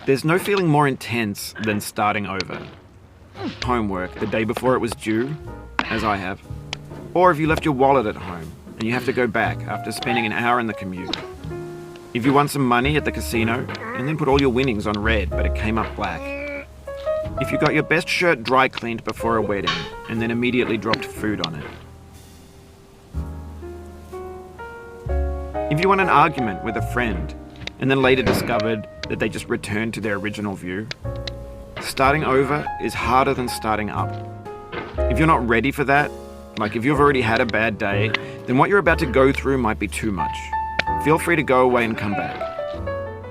There's no feeling more intense than starting over. Homework the day before it was due, as I have. Or if you left your wallet at home and you have to go back after spending an hour in the commute. If you won some money at the casino and then put all your winnings on red but it came up black. If you got your best shirt dry cleaned before a wedding and then immediately dropped food on it. If you won an argument with a friend and then later discovered that they just returned to their original view. Starting over is harder than starting up. If you're not ready for that, like if you've already had a bad day, then what you're about to go through might be too much. Feel free to go away and come back.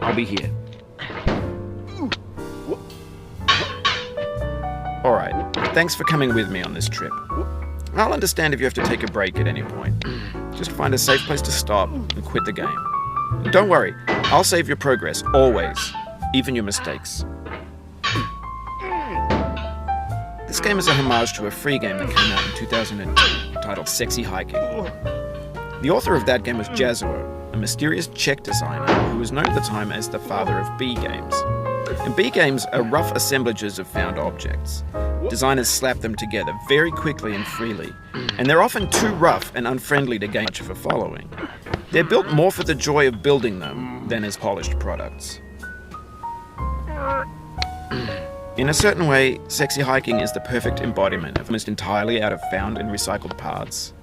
I'll be here. Alright, thanks for coming with me on this trip. I'll understand if you have to take a break at any point. Just find a safe place to stop and quit the game. And don't worry, I'll save your progress, always, even your mistakes. This game is a homage to a free game that came out in 2002, titled Sexy Hiking. The author of that game was Jazzuo, a mysterious Czech designer who was known at the time as the father of B games. And B games are rough assemblages of found objects. Designers slap them together very quickly and freely, and they're often too rough and unfriendly to gain much of a following. They're built more for the joy of building them than as polished products. In a certain way, Sexy Hiking is the perfect embodiment of almost entirely out of found and recycled parts.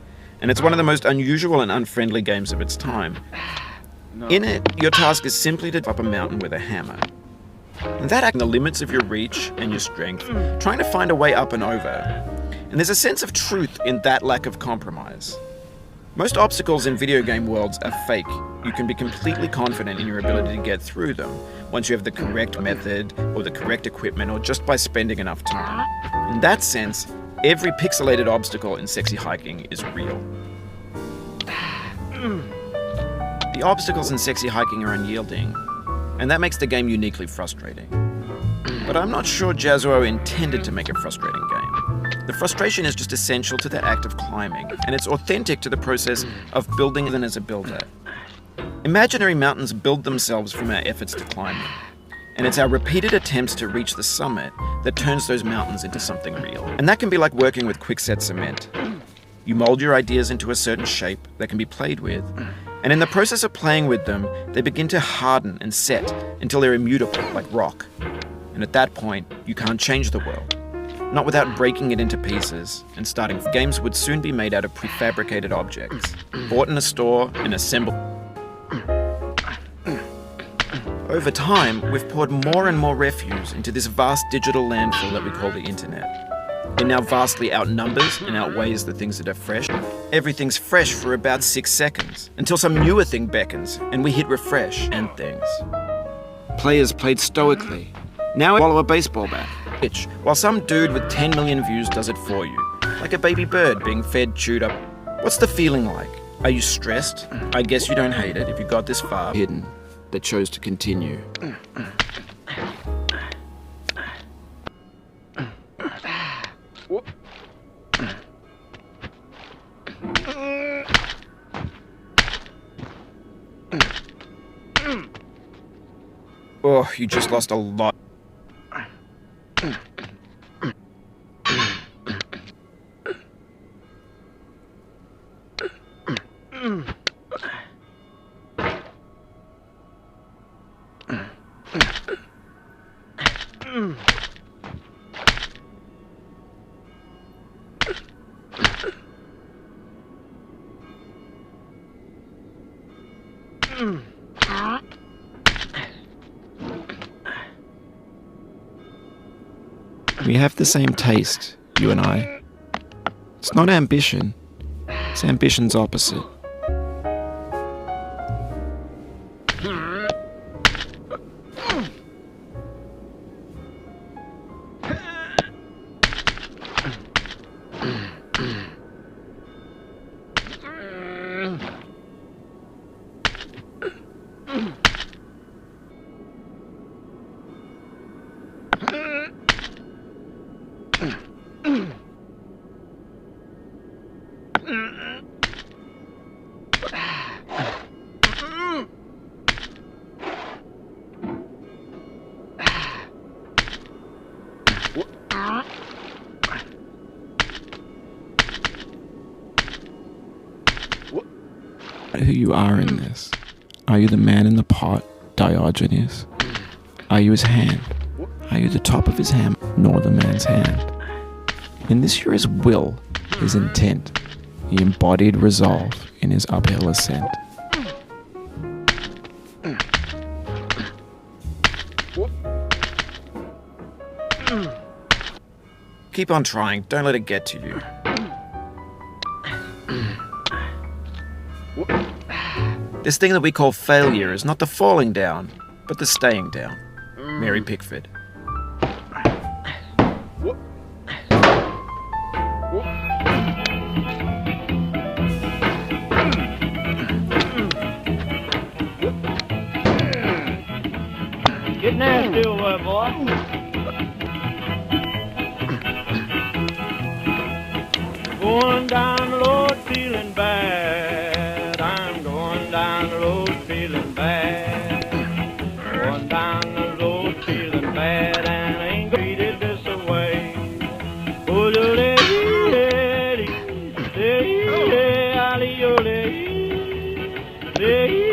And it's one of the most unusual and unfriendly games of its time. In it, your task is simply to up a mountain with a hammer. And that acts on the limits of your reach and your strength, trying to find a way up and over. And there's a sense of truth in that lack of compromise. Most obstacles in video game worlds are fake. You can be completely confident in your ability to get through them once you have the correct method or the correct equipment or just by spending enough time. In that sense, every pixelated obstacle in Sexy Hiking is real. The obstacles in Sexy Hiking are unyielding, and that makes the game uniquely frustrating. But I'm not sure Jazzuo intended to make a frustrating game. The frustration is just essential to the act of climbing, and it's authentic to the process of building than as a builder. Imaginary mountains build themselves from our efforts to climb them, and it's our repeated attempts to reach the summit that turns those mountains into something real. And that can be like working with quickset cement. You mold your ideas into a certain shape that can be played with, and in the process of playing with them, they begin to harden and set until they're immutable, like rock. And at that point, you can't change the world. Not without breaking it into pieces and starting. Games would soon be made out of prefabricated objects, bought in a store and assembled. Over time, we've poured more and more refuse into this vast digital landfill that we call the internet. It now vastly outnumbers and outweighs the things that are fresh. Everything's fresh for about 6 seconds, until some newer thing beckons, and we hit refresh and things. Players played stoically. Now follow a baseball bat. While some dude with 10 million views does it for you, like a baby bird being fed chewed up. What's the feeling like? Are you stressed? I guess you don't hate it if you got this far. Hidden, that chose to continue. Oh, you just lost a lot. We have the same taste, you and I. It's not ambition, it's ambition's opposite. you are in this. Are you the man in the pot, Diogenes? Are you his hand? Are you the top of his hand, nor the man's hand? In this you're his will, his intent, the embodied resolve in his uphill ascent. Keep on trying, don't let it get to you. This thing that we call failure is not the falling down, but the staying down. Mary Pickford. Get nasty over, boy. Going down the road feeling bad. I'm going down the road feeling bad. Going down the road feeling bad, and I ain't treated this away. Oh, lady, lady, lady, lady, lady.